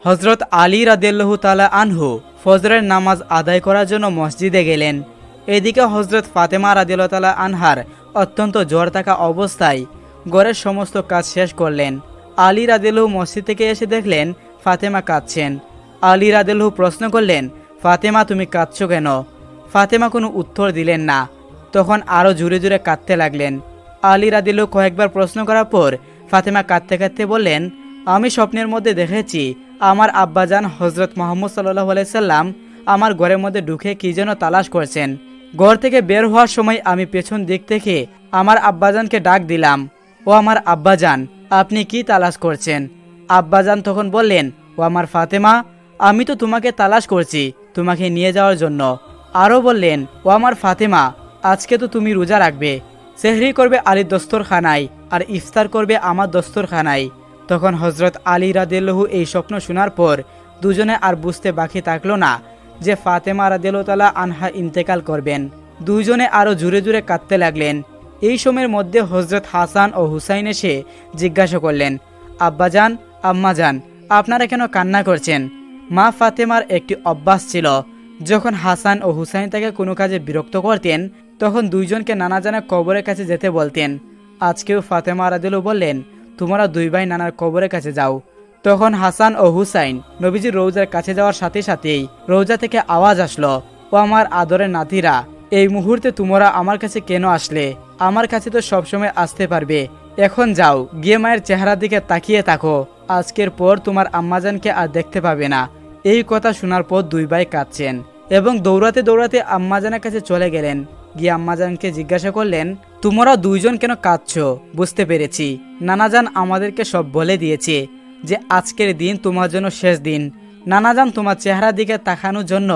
হজরত আলী রাদিয়াল্লাহু তাআলা আনহু ফজরের নামাজ আদায় করার জন্য মসজিদে গেলেন। এদিকে হজরত ফাতেমা রাদিয়াল্লাহু তাআলা আনহার অত্যন্ত জ্বর থাকা অবস্থায় ঘরের সমস্ত কাজ শেষ করলেন। আলী রাদিয়াল্লাহু মসজিদ থেকে এসে দেখলেন ফাতেমা কাঁদছেন। আলী রাদিয়াল্লাহু প্রশ্ন করলেন, ফাতেমা তুমি কাঁদছো কেন? ফাতেমা কোনো উত্তর দিলেন না। তখন আরও জোরে জোরে কাঁদতে লাগলেন। আলী রাদিয়াল্লাহু কয়েকবার প্রশ্ন করার পর ফাতেমা কাঁদতে কাঁদতে বললেন, আমি স্বপ্নের মধ্যে দেখেছি আমার আব্বাজান হজরত মুহাম্মদ সাল্লাল্লাহু আলাইহি সাল্লাম আমার ঘরের মধ্যে ঢুকে কি যেন তালাশ করছেন। ঘর থেকে বের হওয়ার সময় আমি পেছন দিক থেকে আমার আব্বাজানকে ডাক দিলাম, ও আমার আব্বাজান, আপনি কি তালাশ করছেন? আব্বাজান তখন বললেন, ও আমার ফাতেমা, আমি তো তোমাকে তালাশ করছি তোমাকে নিয়ে যাওয়ার জন্য। আরও বললেন, ও আমার ফাতেমা, আজকে তো তুমি রোজা রাখবে, সেহরি করবে আলীর দস্তরখানায় আর ইফতার করবে আমার দস্তরখানায়। তখন হজরত আলী রাদিয়াল্লাহু এই স্বপ্ন শোনার পর দুজনে আর বুঝতে বাকি থাকলো না যে ফাতেমা রাদিয়াল্লাহু তাআলা আনহা ইন্তেকাল করবেন। দুইজনে আরও জোরে জোরে কাঁদতে লাগলেন। এই সময়ের মধ্যে হজরত হাসান ও হুসাইন এসে জিজ্ঞাসা করলেন, আব্বাজান, আম্মাজান, আপনারা কেন কান্না করছেন? মা ফাতেমার একটি অভ্যাস ছিল, যখন হাসান ও হুসাইন তাকে কোনো কাজে বিরক্ত করতেন তখন দুইজনকে নানাজানের কবরের কাছে যেতে বলতেন। আজকেও ফাতেমা রাদিয়াল্লাহু বললেন, তোমরা দুই ভাই নানার কবরের কাছে যাও। তখন হাসান ও হুসাইন নবীজির রৌজার কাছে যাওয়ার সাথে সাথেই রৌজা থেকে আওয়াজ আসলো, ও আমার আদরের নাতিরা, এই মুহূর্তে তোমরা আমার কাছে কেন আসলে? আমার কাছে তো সবসময় আসতে পারবে। এখন যাও, গিয়ে মায়ের চেহারার দিকে তাকিয়ে থাকো, আজকের পর তোমার আম্মাজানকে আর দেখতে পাবে না। এই কথা শোনার পর দুই ভাই কাঁদছেন এবং দৌড়াতে দৌড়াতে আম্মাজানের কাছে চলে গেলেন। গিয়ে আম্মাজানকে জিজ্ঞাসা করলেন, তোমরা দুইজন কেন কাঁদছো? বুঝতে পেরেছি, নানাজান আমাদেরকে সব বলে দিয়েছে যে আজকের দিন তোমার জন্য শেষ দিন। নানাজান তোমার চেহারার দিকে তাকানোর জন্য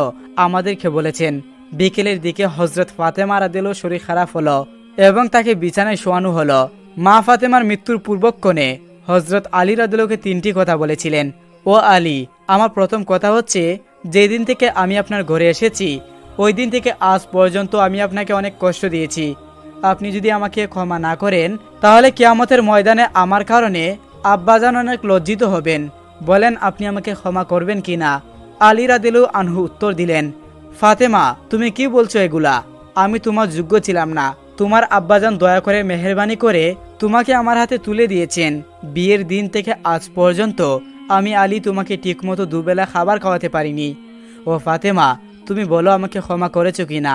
আমাদেরকে বলেছেন। বিকেলের দিকে হজরত ফাতেমা রাদিয়াল্লাহু শরীর খারাপ হলো এবং তাকে বিছানায় শোয়ানো হলো। মা ফাতেমার মৃত্যুর পূর্বক্ষণে হজরত আলী রাদিয়াল্লাহুকে তিনটি কথা বলেছিলেন। ও আলী, আমার প্রথম কথা হচ্ছে, যেদিন থেকে আমি আপনার ঘরে এসেছি ওই দিন থেকে আজ পর্যন্ত আমি আপনাকে অনেক কষ্ট দিয়েছি। আপনি যদি আমাকে ক্ষমা না করেন তাহলে কিয়ামতের ময়দানে আমার কারণে আব্বাজান অনেক লজ্জিত হবেন। বলেন আপনি আমাকে ক্ষমা করবেন কি না? আলী রাদিয়াল্লাহু আনহু উত্তর দিলেন, ফাতেমা, তুমি কি বলছো এগুলা? আমি তোমার যোগ্য ছিলাম না। তোমার আব্বাজান দয়া করে মেহেরবানি করে তোমাকে আমার হাতে তুলে দিয়েছেন। বিয়ের দিন থেকে আজ পর্যন্ত আমি আলী তোমাকে ঠিকমতো দুবেলা খাবার খাওয়াতে পারিনি। ও ফাতেমা, তুমি বলো আমাকে ক্ষমা করেছো কি না?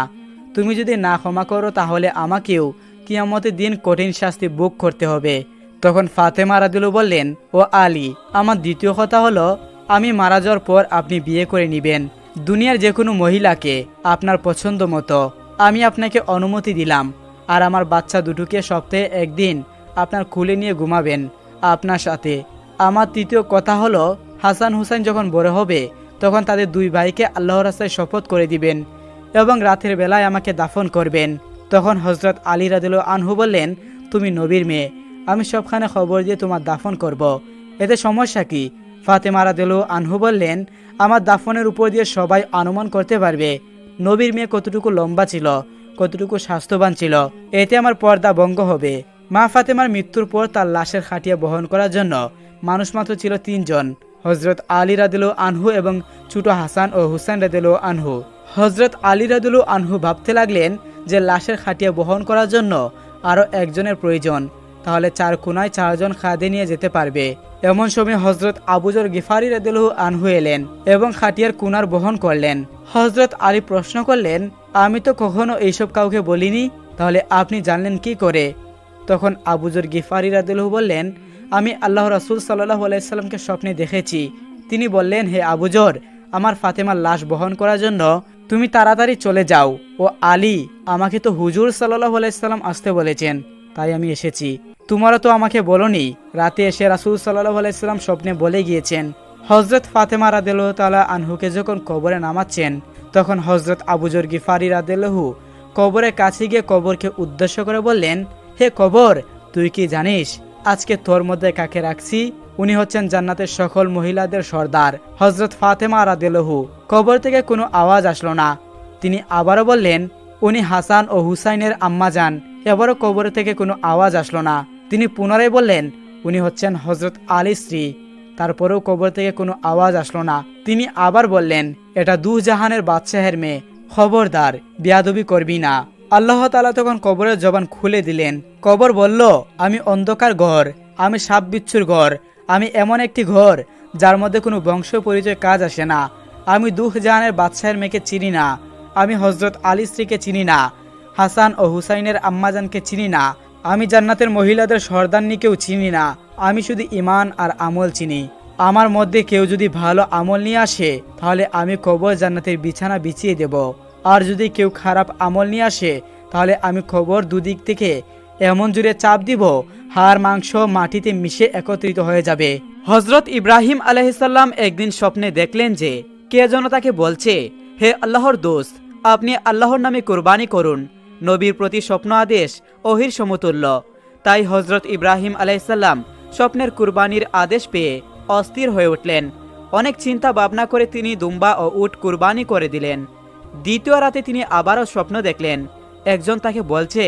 তুমি যদি না ক্ষমা করো তাহলে আমাকেও কিয়ামতের দিন কঠিন শাস্তি ভোগ করতে হবে। তখন ফাতেমা রাদিয়াল্লাহু বললেন, ও আলী, আমার দ্বিতীয় কথা হলো, আমি মারা যাওয়ার পর আপনি বিয়ে করে নেবেন দুনিয়ার যে কোনো মহিলাকে আপনার পছন্দ মতো। আমি আপনাকে অনুমতি দিলাম। আর আমার বাচ্চা দুটোকে সপ্তাহে একদিন আপনার কোলে নিয়ে ঘুমাবেন আপনার সাথে। আমার তৃতীয় কথা হলো, হাসান হুসাইন যখন বড় হবে তখন তাদের দুই ভাইকে আল্লাহর রাস্তায় শপথ করে দিবেন এবং রাতের বেলায় আমাকে দাফন করবেন। তখন হজরত আলী রাদিয়াল্লাহু আনহু বললেন, তুমি নবীর মেয়ে, আমি সবখানে খবর দিয়ে তোমার দাফন করব, এতে সমস্যা কি? ফাতেমা রাদিয়াল্লাহু আনহু বললেন, আমার দাফনের উপর দিয়ে সবাই অনুমান করতে পারবে নবীর মেয়ে কতটুকু লম্বা ছিল, কতটুকু স্বাস্থ্যবান ছিল, এতে আমার পর্দা ভঙ্গ হবে। মা ফাতেমার মৃত্যুর পর তার লাশের খাটিয়া বহন করার জন্য মানুষ মাত্র ছিল তিনজন, হজরত আলী রাদিয়াল্লাহু আনহু এবং ছোট হাসান ও হুসাইন রাদিয়াল্লাহু আনহু। হজরত আলী রাদিয়াল্লাহু আনহু ভাবতে লাগলেন যে লাশের খাটিয়া বহন করার জন্য আরও একজনের প্রয়োজন, তাহলে চার কোনায় চারজন খাদে নিয়ে যেতে পারবে। এমন সময় হজরত আবু যর গিফারি রাদিয়াল্লাহু আনহু এলেন এবং খাটিয়ার কোনার বহন করলেন। হজরত আলী প্রশ্ন করলেন, আমি তো কখনো এইসব কাউকে বলিনি, তাহলে আপনি জানলেন কি করে? তখন আবু যর গিফারি রাদিয়াল্লাহু বললেন, আমি আল্লাহ রাসূল সাল্লাল্লাহু আলাইহি সাল্লামকে স্বপ্নে দেখেছি। তিনি বললেন, হে আবু যর, আমার ফাতেমার লাশ বহন করার জন্য তুমি তাড়াতাড়ি চলে যাও। ও আলী, আমাকে তো হুজুর সাল্লাল্লাহু আলাইহি সাল্লাম আসতে বলেছেন, তাই আমি এসেছি। তোমরা তো আমাকে বলনি। রাতে এসে রাসূল সাল্লাল্লাহু আলাইহি সাল্লাম স্বপ্নে বলে গিয়েছেন। হজরত ফাতেমা রাদিয়াল্লাহু তাআলা আনহুকে যখন কবরে নামাচ্ছেন তখন হজরত আবু যর গিফারি রাদিয়াল্লাহু কবরের কাছে গিয়ে কবরকে উদ্দেশ্য করে বললেন, হে কবর, তুই কি জানিস আজকে তোর মধ্যে কাকে রাখছি? উনি হচ্ছেন জান্নাতের সকল মহিলাদের সর্দার হজরত ফাতেমা রাদিয়াল্লাহু। কবর থেকে কোনো আওয়াজ আসলো না। তিনি আবারও বললেন, উনি হাসান ও হুসাইনের আম্মাজান। এবারও কবর থেকে কোনো আওয়াজ আসলো না। তিনি পুনরায় বললেন, উনি হচ্ছেন হজরত আলীর স্ত্রী। তারপরেও কবর থেকে কোনো আওয়াজ আসলো না। তিনি আবার বললেন, এটা দুজাহানের বাদশাহের মেয়ে, খবরদার বেয়াদবি করবি না। আল্লাহ তাআলা তখন কবরের জবান খুলে দিলেন। কবর বলল, আমি অন্ধকার ঘর, আমি সাপ বিচ্ছুর ঘর, আমি এমন একটি ঘর যার মধ্যে কোনো বংশ পরিচয় কাজ আসে না। আমি দুজাহানের বাদশাহের মেয়েকে চিনি না, আমি হজরত আলী স্ত্রীকে চিনি না, হাসান ও হুসাইনের আম্মাজানকে চিনি না, আমি জান্নাতের মহিলাদের সর্দান্নিকেও চিনি না। আমি শুধু ঈমান আর আমল চিনি। আমার মধ্যে কেউ যদি ভালো আমল নিয়ে আসে তাহলে আমি কবর জান্নাতের বিছানা বিছিয়ে দেব, আর যদি কেউ খারাপ আমল নিয়ে আসে তাহলে আমি কবর দুদিক থেকে এমন জুড়ে চাপ দিব, হাড় মাংস মাটিতে মিশে একত্রিত হয়ে যাবে। হজরত ইব্রাহিম আলাইহিসসালাম একদিন স্বপ্নে দেখলেন যে কে যেন তাকে বলছে, হে আল্লাহর দোস্ত, আপনি আল্লাহর নামে কুরবানি করুন। নবীর প্রতি স্বপ্ন আদেশ ওহির সমতুল্য। তাই হজরত ইব্রাহিম আলাইহিসসালাম স্বপ্নের কুরবানির আদেশ পেয়ে অস্থির হয়ে উঠলেন। অনেক চিন্তা ভাবনা করে তিনি দুম্বা ও উট কুরবানি করে দিলেন। দ্বিতীয় রাতে তিনি আবারও স্বপ্ন দেখলেন, একজন তাকে বলছে,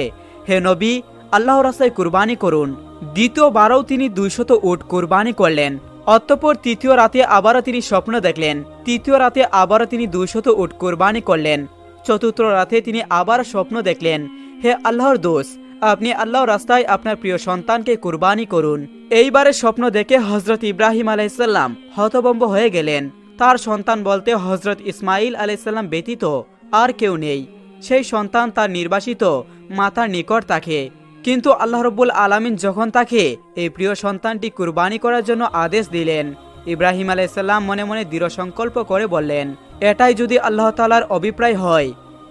হে নবী, আল্লাহর রাস্তায় কুরবানি করুন। দ্বিতীয়বারও তিনি 200 উট কুরবানি করলেন। অতঃপর তৃতীয় রাতে আবারও তিনি স্বপ্ন দেখলেন। তৃতীয় রাতে আবারও তিনি 200 উট কুরবানি করলেন। চতুর্থ রাতে তিনি আবার স্বপ্ন দেখলেন, হে আল্লাহর দোস্ত, আপনি আল্লাহর রাস্তায় আপনার প্রিয় সন্তানকে কুরবানি করুন। এইবারে স্বপ্ন দেখে হজরত ইব্রাহিম আলাইহিসসালাম হতভম্ব হয়ে গেলেন। তার সন্তান বলতে হজরত ইসমাইল আলাইহিসসালাম ব্যতীত আর কেউ নেই। সেই সন্তান তার নির্বাসিত মাতার নিকট থাকে। কিন্তু আল্লাহ রাব্বুল আলামিন যখন তাকে এই প্রিয় সন্তানটি কুরবানি করার জন্য আদেশ দিলেন, ইব্রাহিম আলাইহিসসালাম মনে মনে দৃঢ় সংকল্প করে বললেন, এটাই যদি আল্লাহ তাআলার অভিপ্রায় হয়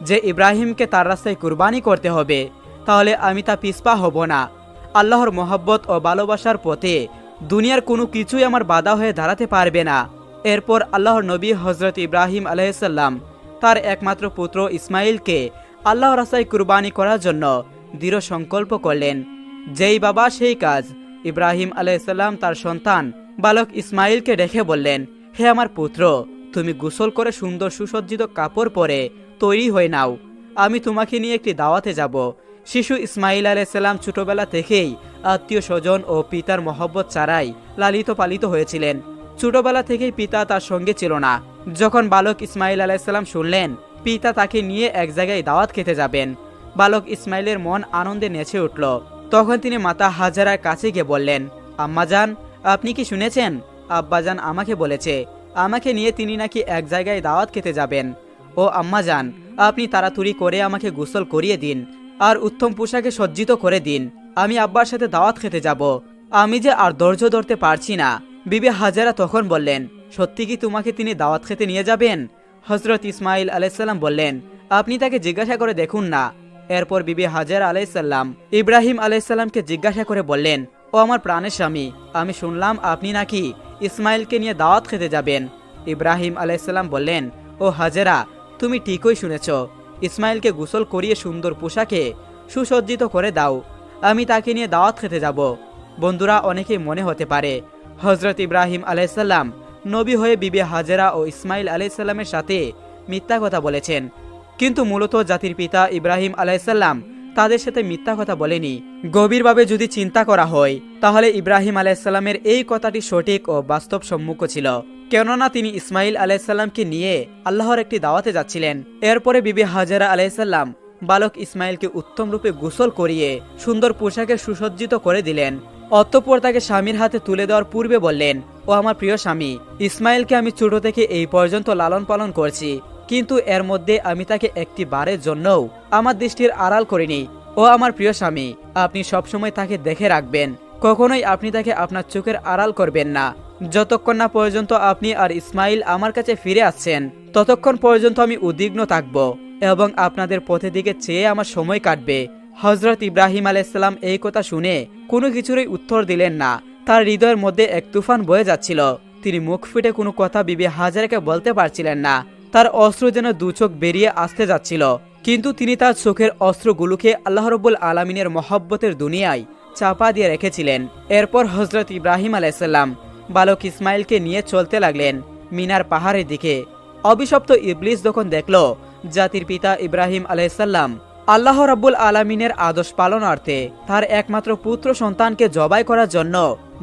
যে ইব্রাহিমকে তার রাস্তায় কুরবানি করতে হবে, তাহলে আমি তা পিছপা হব না। আল্লাহর মহব্বত ও ভালোবাসার পথে দুনিয়ার কোনো কিছুই আমার বাধা হয়ে দাঁড়াতে পারবে না। এরপর আল্লাহর নবী হজরত ইব্রাহিম আলাইহিসসালাম তার একমাত্র পুত্র ইসমাইলকে আল্লাহর রাস্তায় কুরবানি করার জন্য দৃঢ় সংকল্প করলেন। যেই বাবা সেই কাজ। ইব্রাহিম আলাইহিসসালাম তার সন্তান বালক ইসমাইলকে ডেকে বললেন, হে আমার পুত্র, তুমি গোসল করে সুন্দর সুসজ্জিত কাপড় পরে তৈরি হয়ে নাও, আমি তোমাকে নিয়ে একটি দাওয়াতে যাব। শিশু ইসমাইল আলাইহিসসালাম ছোটবেলা থেকেই আত্মীয় স্বজন ও পিতার মহব্বত ছাড়াই লালিত পালিত হয়েছিলেন। ছোটবেলা থেকেই পিতা তার সঙ্গে ছিল না। যখন বালক ইসমাইল আলাইহিসসালাম শুনলেন পিতা তাকে নিয়ে এক জায়গায় দাওয়াত খেতে যাবেন, বালক ইসমাইলের মন আনন্দে নেচে উঠল। তখন তিনি মাতা হাজারার কাছে গিয়ে বললেন, আম্মাজান, আপনি কি শুনেছেন? আব্বাজান আমাকে বলেছে আমাকে নিয়ে তিনি নাকি এক জায়গায় দাওয়াত খেতে যাবেন। ও আম্মাজান, আপনি তাড়াতাড়ি করে আমাকে গোসল করিয়ে দিন আর উত্তম পোশাকে সজ্জিত করে দিন, আমি আব্বার সাথে দাওয়াত খেতে যাব। আমি যে আর ধৈর্য ধরতে পারছি না। বিবি হাজারা তখন বললেন, সত্যি কি তোমাকে তিনি দাওয়াত খেতে নিয়ে যাবেন? হজরত ইসমাইল আলাইহিসসালাম বললেন, আপনি তাকে জিজ্ঞাসা করে দেখুন না। এরপর বিবি হাজারা আলাইহিসসালাম ইব্রাহিম আলাইহিসসালামকে জিজ্ঞাসা করে বললেন, ও আমার প্রাণের স্বামী, আমি শুনলাম আপনি নাকি ইসমাইলকে নিয়ে দাওয়াত খেতে যাবেন। ইব্রাহিম আলাইহিসসালাম বললেন, ও হাজারা, তুমি ঠিকই শুনেছ, ইসমাইলকে গোসল করিয়ে সুন্দর পোশাকে সুসজ্জিত করে দাও, আমি তাকে নিয়ে দাওয়াত খেতে যাব। বন্ধুরা, অনেকেই মনে হতে পারে হজরত ইব্রাহিম আলাইহিসসালাম নবী হয়ে বিবি হাজেরা ও ইসমাইল আলাইহিসসালামের সাথে মিথ্যা কথা বলেছেন, কিন্তু মূলত জাতির পিতা ইব্রাহিম আলাইহিসসালাম তাদের সাথে মিথ্যা কথা বলেনি। গভীরভাবে যদি চিন্তা করা হয় তাহলে ইব্রাহিম আলাইহিসসালামের এই কথাটি সঠিক ও বাস্তবসম্মুখ ছিল, কেননা তিনি ইসমাইল আলাইহিসসালামকে নিয়ে আল্লাহর একটি দাওয়াতে যাচ্ছিলেন। এরপরে বিবি হাজেরা আলাইহিসসালাম বালক ইসমাইলকে উত্তম রূপে গোসল করিয়ে সুন্দর পোশাকে সুসজ্জিত করে দিলেন। অতঃপর তাকে স্বামীর হাতে তুলে দেওয়ার পূর্বে বললেন, ও আমার প্রিয় স্বামী, ইসমাইলকে আমি ছোট থেকে এই পর্যন্ত লালন পালন করছি, কিন্তু এর মধ্যে আমি তাকে একটি বারের জন্যও আমার দৃষ্টির আড়াল করিনি। ও আমার প্রিয় স্বামী, আপনি সবসময় তাকে দেখে রাখবেন, কখনোই আপনি তাকে আপনার চোখের আড়াল করবেন না। যতক্ষণ না পর্যন্ত আপনি আর ইসমাইল আমার কাছে ফিরে আসছেন ততক্ষণ পর্যন্ত আমি উদ্বিগ্ন থাকব এবং আপনাদের পথের দিকে চেয়ে আমার সময় কাটবে। হজরত ইব্রাহিম আলাইহিসসালাম এই কথা শুনে কোনো কিছুরই উত্তর দিলেন না। তার হৃদয়ের মধ্যে এক তুফান বয়ে যাচ্ছিল। তিনি মুখ ফুটে কোনো কথা বিবি হাজারাকে বলতে পারছিলেন না। তার অস্ত্র যেন দু চোখ বেরিয়ে আসতে যাচ্ছিল, কিন্তু তিনি তার চোখের অস্ত্রগুলোকে আল্লাহ রাব্বুল আলামিনের মহব্বতের দুনিয়ায় চাপা দিয়ে রেখেছিলেন। এরপর হজরত ইব্রাহিম আলাইহিসসালাম বালক ইসমাইলকে নিয়ে চলতে লাগলেন মিনার পাহাড়ের দিকে। অভিশপ্ত ইবলিস যখন দেখল জাতির পিতা ইব্রাহিম আলাইহিসসালাম আল্লাহ রাব্বুল আলামিনের আদেশ পালনার্থে তার একমাত্র পুত্র সন্তানকে জবাই করার জন্য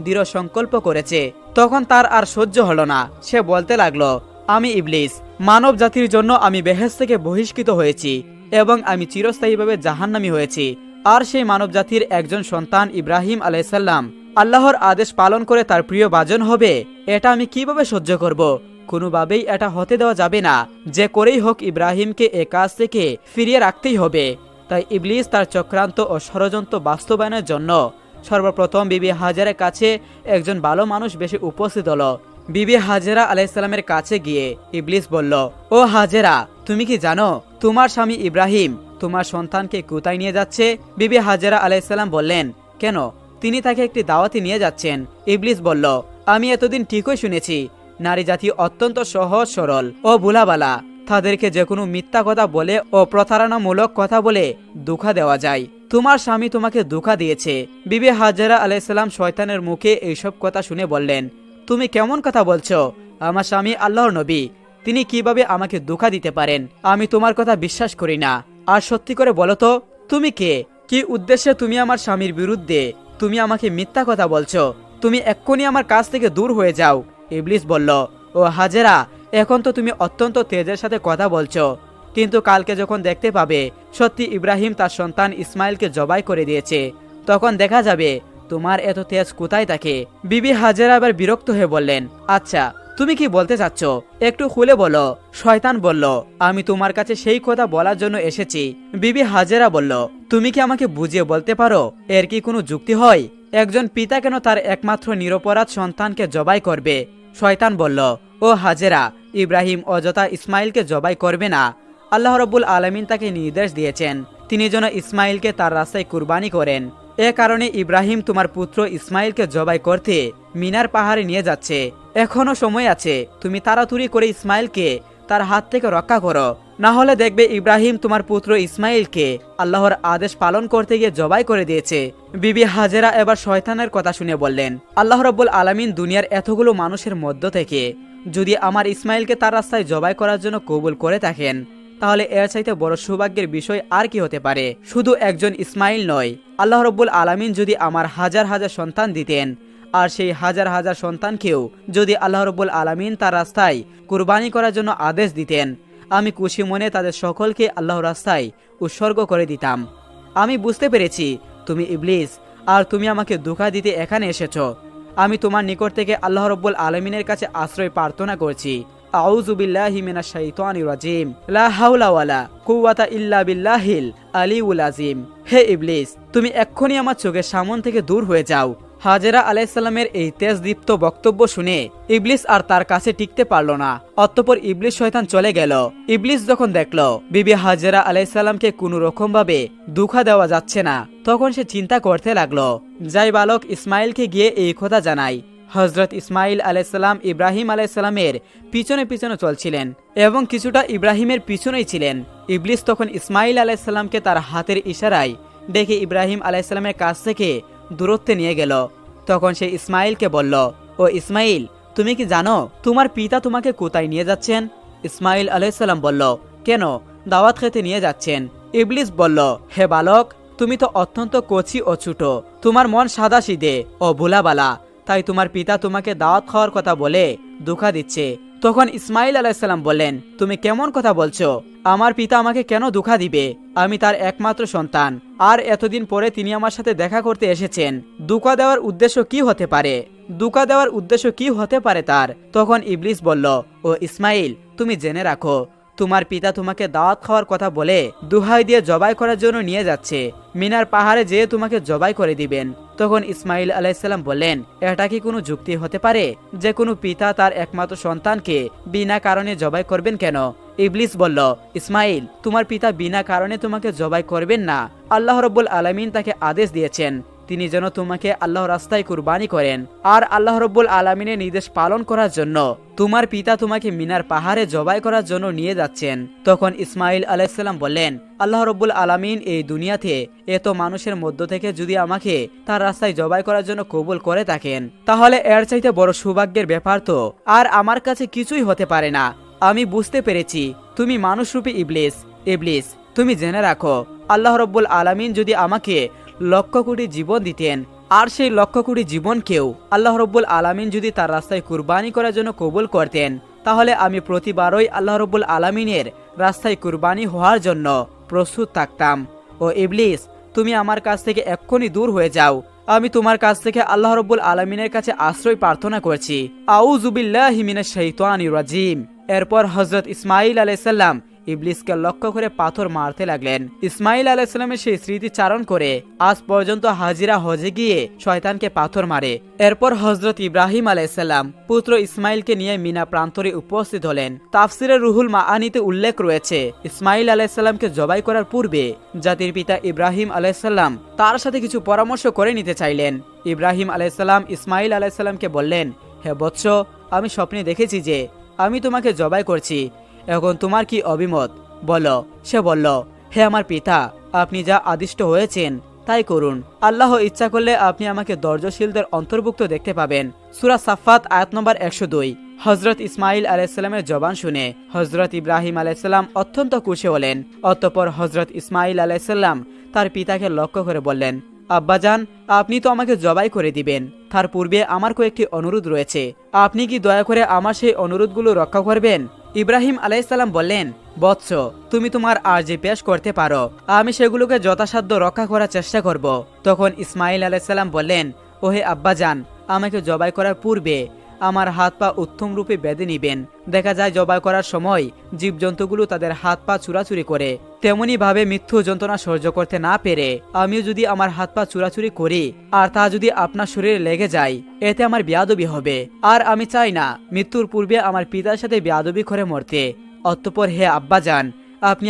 দৃঢ় সংকল্প করেছে, তখন তার আর সহ্য হলো না, সে বলতে লাগলো, আমি ইবলিস, মানব জাতির জন্য আমি বেহেশত থেকে বহিষ্কৃত হয়েছি এবং আমি চিরস্থায়ীভাবে জাহান্নামী হয়েছি। আর সেই মানব জাতির একজন সন্তান ইব্রাহিম আলাইসাল্লাম আল্লাহর আদেশ পালন করে তার প্রিয় ভাজন হবে, এটা আমি কিভাবে সহ্য করব? কোনোভাবেই এটা হতে দেওয়া যাবে না। যে করেই হোক ইব্রাহিমকে এ কাজ থেকে ফিরিয়ে রাখতেই হবে। তাই ইবলিস তার চক্রান্ত ও ষড়যন্ত্র বাস্তবায়নের জন্য সর্বপ্রথম বিবি হাজেরার কাছে একজন ভালো মানুষ বেশি উপস্থিত হলো। বিবি হাজেরা আলাইসাল্লামের কাছে গিয়ে ইবলিস বলল, ও হাজেরা, তুমি কি জানো তোমার স্বামী ইব্রাহিম তোমার সন্তানকে কোথায় নিয়ে যাচ্ছে? বিবি হাজেরা আলাইসাল্লাম বললেন, কেন? তিনি তাকে একটি দাওয়াতে নিয়ে যাচ্ছেন। ইবলিস বলল, আমি এতদিন ঠিকই শুনেছি নারী জাতি অত্যন্ত সহজ সরল ও ভোলাবালা, তাদেরকে যে কোনো মিথ্যা কথা বলে ও প্রতারণামূলক কথা বলে ধোঁকা দেওয়া যায়। তোমার স্বামী তোমাকে ধোঁকা দিয়েছে। বিবি হাজেরা আলাইসাল্লাম শয়তানের মুখে এইসব কথা শুনে বললেন, তুমি কেমন কথা বলছো? আমার স্বামী আল্লাহর নবী, তিনি কিভাবে আমাকে ধোঁকা দিতে পারেন? আমি তোমার কথা বিশ্বাস করি না। আর সত্যি করে বলো তো, তুমি কে? কি উদ্দেশ্যে তুমি আমার স্বামীর বিরুদ্ধে তুমি আমাকে মিথ্যা কথা বলছো? তুমি এক্ষুনি আমার কাছ থেকে দূর হয়ে যাও। ইবলিস বলল, ও হাজেরা, এখন তো তুমি অত্যন্ত তেজের সাথে কথা বলছো, কিন্তু কালকে যখন দেখতে পাবে সত্যি ইব্রাহিম তার সন্তান ইসমাইলকে জবাই করে দিয়েছে, তখন দেখা যাবে তোমার এত তেজ কোথায় থাকে। বিবি হাজেরা আবার বিরক্ত হয়ে বললেন, আচ্ছা তুমি কি বলতে চাচ্ছ একটু খুলে বলো। শয়তান বলল, আমি তোমার কাছে সেই কথা বলার জন্য এসেছি। বিবি হাজেরা বলল, তুমি কি আমাকে বুঝিয়ে বলতে পারো এর কি কোনো যুক্তি হয়? একজন পিতা কেন তার একমাত্র নিরপরাধ সন্তানকে জবাই করবে? শয়তান বলল, ও হাজেরা, ইব্রাহিম অযথা ইসমাইলকে জবাই করবে না। আল্লাহ রাব্বুল আলামিন তাকে নির্দেশ দিয়েছেন তিনি যেন ইসমাইলকে তার রাস্তায় কুরবানি করেন। এ কারণে ইব্রাহিম তোমার পুত্র ইসমাইলকে জবাই করতে মিনার পাহাড়ে নিয়ে যাচ্ছে। এখনো সময় আছে, তুমি তাড়াতাড়ি করে ইসমাইলকে তার হাত থেকে রক্ষা করো, না হলে দেখবে ইব্রাহিম তোমার পুত্র ইসমাইলকে আল্লাহর আদেশ পালন করতে গিয়ে জবাই করে দিয়েছে। বিবি হাজেরা এবার শয়তানের কথা শুনে বললেন, আল্লাহ রাব্বুল আলামিন দুনিয়ার এতগুলো মানুষের মধ্য থেকে যদি আমার ইসমাইলকে তার রাস্তায় জবাই করার জন্য কবুল করে থাকেন, তাহলে এর চাইতে বড় সৌভাগ্যের বিষয় আর কি হতে পারে? শুধু একজন ইসমাইল নয়, আল্লাহ রাব্বুল আলামিন যদি আমার হাজার হাজার সন্তান দিতেন, আর সেই হাজার হাজার সন্তানকেও যদি আল্লাহ রাব্বুল আলামিন তার রাস্তায় কুরবানি করার জন্য আদেশ দিতেন, আমি খুশি মনে তাদের সকলকে আল্লাহর রাস্তায় উৎসর্গ করে দিতাম। আমি বুঝতে পেরেছি তুমি ইবলিস, আর তুমি আমাকে ধোঁকা দিতে এখানে এসেছো। আমি তোমার নিকট থেকে আল্লাহ রাব্বুল আলামিনের কাছে আশ্রয় প্রার্থনা করছি। আউযু বিল্লাহি মিনাশ শাইতানির রাজিম, লা হাওলা ওয়ালা কুওয়াতা ইল্লা বিল্লাহিল আলিউল আযীম। হে ইবলিস, তুমি এক্ষুনি আমার চোখের সামনে থেকে দূর হয়ে যাও। হাজেরা আলাইহিসসালামের এই তেজদীপ্ত বক্তব্য শুনে ইবলিস আর তার কাছে টিকতে পারল না। অতঃপর ইবলিস শয়তান চলে গেল। ইবলিস যখন দেখল বিবি হাজেরা আলাইহিসসালামকে কোনো রকম ভাবে ধোঁকা দেওয়া যাচ্ছে না, তখন সে চিন্তা করতে লাগলো, যাই বালক ইসমাইলকে গিয়ে এই কথা জানাই। হযরত ইসমাইল আলাইহিসসালাম ইব্রাহিম আলাইহিসসালামের পিছনে পিছনে চলছিলেন এবং কিছুটা ইব্রাহিমের পিছনেই ছিলেন। ইবলিস তখন ইসমাইল আলাইহিসসালামকে তার হাতের ইশারায় ডেকে ইব্রাহিম আলাইহিসসালামের কাছ থেকে দূরত্বে নিয়ে গেল। তখন সে ইসমাইলকে বলল, ও ইসমাইল, তুমি কি জানো তোমার পিতা তোমাকে কোথায় নিয়ে যাচ্ছেন? ইসমাইল আলাইহিসসালাম বলল, কেন, দাওয়াত খেতে নিয়ে যাচ্ছেন। ইবলিস বলল, হে বালক, তুমি তো অত্যন্ত কচি ও ছোট, তোমার মন সাদাসিধে ও ভোলাবালা, তাই তোমার পিতা তোমাকে দাওয়াত খাওয়ার কথা বলে ধোঁকা দিচ্ছে। তখন ইসমাইল আলাইহিসসালাম বললেন, তুমি কেমন কথা বলছো? আমার পিতা আমাকে কেন ধোঁকা দিবে? আমি তার একমাত্র সন্তান, আর এতদিন পরে তিনি আমার সাথে দেখা করতে এসেছেন। ধোঁকা দেওয়ার উদ্দেশ্য কি হতে পারে? ধোঁকা দেওয়ার উদ্দেশ্য কি হতে পারে তার? তখন ইবলিস বলল, ও ইসমাইল, তুমি জেনে রাখো তোমার পিতা তোমাকে দাওয়াত খাওয়ার কথা বলে দুহাই দিয়ে জবাই করার জন্য নিয়ে যাচ্ছে। মিনার পাহাড়ে যেয়ে তোমাকে জবাই করে দিবেন। তখন ইসমাইল আলাইহিসসালাম বললেন, এটা কি কোনো যুক্তি হতে পারে যে কোনো পিতা তার একমাত্র সন্তানকে বিনা কারণে জবাই করবেন কেন? ইবলিস বলল, ইসমাইল, তোমার পিতা বিনা কারণে তোমাকে জবাই করবেন না। আল্লাহ রাব্বুল আলামিন তাকে আদেশ দিয়েছেন তিনি যেন তোমাকে আল্লাহর রাস্তায় কুরবানি করেন, আর আল্লাহ রাব্বুল আলামিনের নির্দেশ পালন করার জন্য তোমার পিতা তোমাকে মিনার পাহাড়ে জবাই করার জন্য নিয়ে যাচ্ছেন। তখন ইসমাইল আলাইহিসসালাম বললেন, আল্লাহ রাব্বুল আলামিন এই দুনিয়াতে এত মানুষের মধ্য থেকে যদি আমাকে তার রাস্তায় জবাই করার জন্য কবুল করে থাকেন, তাহলে এর চাইতে বড় সৌভাগ্যের ব্যাপার তো আর আমার কাছে কিছুই হতে পারে না। আমি বুঝতে পেরেছি তুমি মানুষরূপী ইবলিস। ইবলিস, তুমি জেনে রাখো আল্লাহ রাব্বুল আলামিন যদি আমাকে লক্ষ কোটি জীবন দিতেন, আর সেই লক্ষ কোটি জীবনকেও আল্লাহ রব্বুল আলামিন যদি তার রাস্তায় কুরবানি করার জন্য কবুল করতেন, তাহলে আমি প্রতিবারই আল্লাহ রব্বুল আলামিনের রাস্তায় কুরবানি হওয়ার জন্য প্রস্তুত থাকতাম। ও ইবলিস, তুমি আমার কাছ থেকে এক্ষুনি দূর হয়ে যাও। আমি তোমার কাছ থেকে আল্লাহ রব্বুল আলামিনের কাছে আশ্রয় প্রার্থনা করছি। আউযু বিল্লাহি মিনাশ শাইতানির রাজিম। এরপর হযরত ইসমাঈল আলাইহিস সালাম ইবলিসকে লক্ষ্য করে পাথর মারতে লাগলেন। ইসমাঈল আলাইহিস সালামের সেই স্মৃতিচারণ করে আজ পর্যন্ত হাজিরা হজে গিয়ে শয়তানকে পাথর মারে। এরপর হযরত ইব্রাহিম আলাইহিস সালাম পুত্র ইসমাঈলকে নিয়ে মিনা প্রান্তরে উপস্থিত হলেন। তাফসিরে রুহুল মাআনিতে উল্লেখ রয়েছে, ইসমাঈল আলাইহিস সালামকে জবাই করার পূর্বে জাতির পিতা ইব্রাহিম আলাইহিস সালাম তার সাথে কিছু পরামর্শ করে নিতে চাইলেন। ইব্রাহিম আলাইহিস সালাম ইসমাঈল আলাইহিস সালামকে বললেন, হে বৎস, আমি স্বপ্নে দেখেছি যে আমি তোমাকে জবাই করছি, এখন তোমার কি অভিমত বলো। সে বলল, হে আমার পিতা, আপনি যা আদিষ্ট হয়েছেন তাই করুন। আল্লাহ ইচ্ছা করলে আপনি আমাকে ধৈর্যশীলদের অন্তর্ভুক্ত দেখতে পাবেন। সূরা সাফফাত আয়াত নম্বর 102। হযরত ইসমাঈল আলাইহিস সালামের জবান শুনে হযরত ইব্রাহিম আলাইহিস সালাম অত্যন্ত খুশি হলেন। অতঃপর হযরত ইসমাঈল আলাইহিস সালাম তার পিতাকে লক্ষ্য করে বললেন, আব্বাজান, আপনি তো আমাকে জবাই করে দিবেন, তার পূর্বে আমার কয়েকটি অনুরোধ রয়েছে, আপনি কি দয়া করে আমার সেই অনুরোধগুলো রক্ষা করবেন? ইব্রাহিম আলাইহিস সালাম বললেন, বৎস, তুমি তোমার আরজি পেশ করতে পারো, আমি সেগুলোকে যথাসাধ্য রক্ষা করার চেষ্টা করব। তখন ইসমাঈল আলাইহিস সালাম বললেন, ওহে আব্বাজান, আমাকে জবাই করার পূর্বে আমার হাত পা উত্তম রূপে বেঁধে নিবেন। দেখা যায় জবাই করার সময় জীবজন্তুগুলো তাদের হাত পা চুরাচুরি করে, তেমনি ভাবে মৃত্যু যন্ত্রণা সহ্য করতে না পেরে আমিও যদি আমার হাত পা চুরাচুরি করি আর তা যদি আপনার শরীরে লেগে যায়, এতে আমার বেয়াদবি হবে। আর আমি চাই না মৃত্যুর পূর্বে আমার পিতার সাথে বেয়াদবি করে মরতে। অতঃপর হে আব্বাজান, আপনি